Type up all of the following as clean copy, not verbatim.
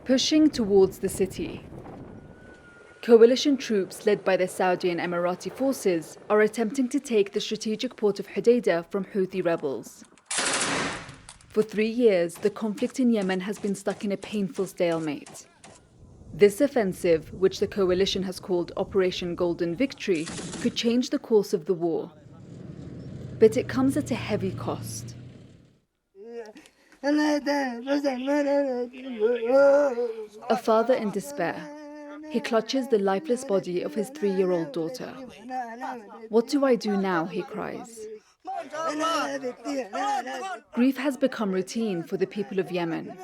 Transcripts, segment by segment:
Pushing towards the city. Coalition troops led by the Saudi and Emirati forces are attempting to take the strategic port of Hodeidah from Houthi rebels. For 3 years, the conflict in Yemen has been stuck in a painful stalemate. This offensive, which the coalition has called Operation Golden Victory, could change the course of the war. But it comes at a heavy cost. A father in despair. He clutches the lifeless body of his 3-year-old daughter. "What do I do now?" he cries. Grief has become routine for the people of Yemen.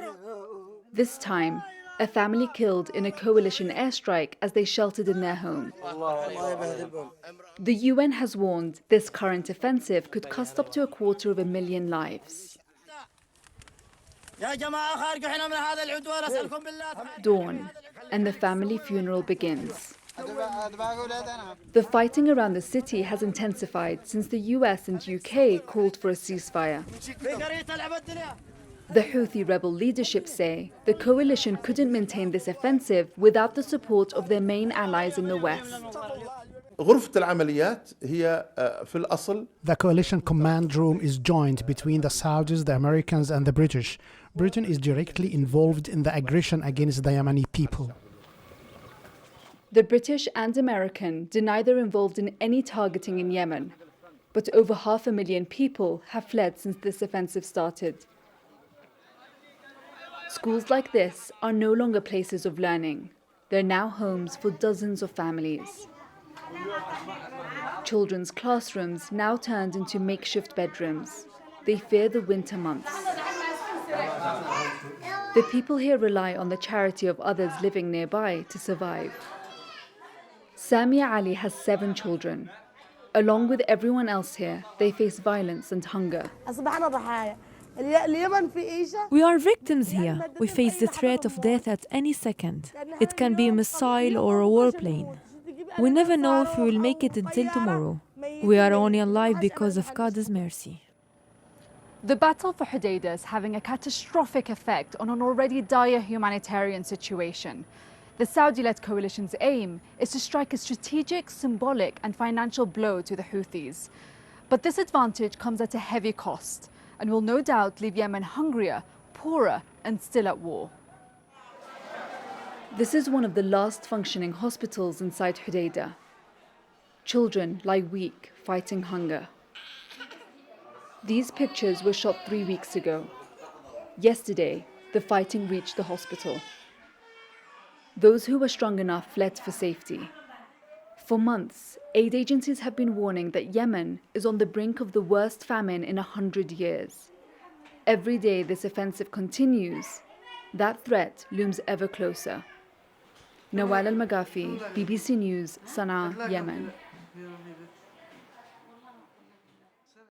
This time, a family killed in a coalition airstrike as they sheltered in their home. The UN has warned this current offensive could cost up to 250,000 lives. Dawn, and the family funeral begins. The fighting around the city has intensified since the US and UK called for a ceasefire. The Houthi rebel leadership say the coalition couldn't maintain this offensive without the support of their main allies in the West. The coalition command room is joint between the Saudis, the Americans and the British. Britain is directly involved in the aggression against the Yemeni people. The British and American deny they're involved in any targeting in Yemen, but over 500,000 people have fled since this offensive started. Schools like this are no longer places of learning. They're now homes for dozens of families. Children's classrooms now turned into makeshift bedrooms. They fear the winter months. The people here rely on the charity of others living nearby to survive. Samia Ali has 7 children. Along with everyone else here, they face violence and hunger. We are victims here. We face the threat of death at any second. It can be a missile or a warplane. We never know if we will make it until tomorrow. We are only alive because of God's mercy. The battle for Hodeidah is having a catastrophic effect on an already dire humanitarian situation. The Saudi-led coalition's aim is to strike a strategic, symbolic and financial blow to the Houthis. But this advantage comes at a heavy cost and will no doubt leave Yemen hungrier, poorer and still at war. This is one of the last functioning hospitals inside Hodeidah. Children lie weak, fighting hunger. These pictures were shot 3 weeks ago. Yesterday, the fighting reached the hospital. Those who were strong enough fled for safety. For months, aid agencies have been warning that Yemen is on the brink of the worst famine in 100 years. Every day this offensive continues, that threat looms ever closer. Nawal al-Magafi, BBC News, Sana'a, Yemen.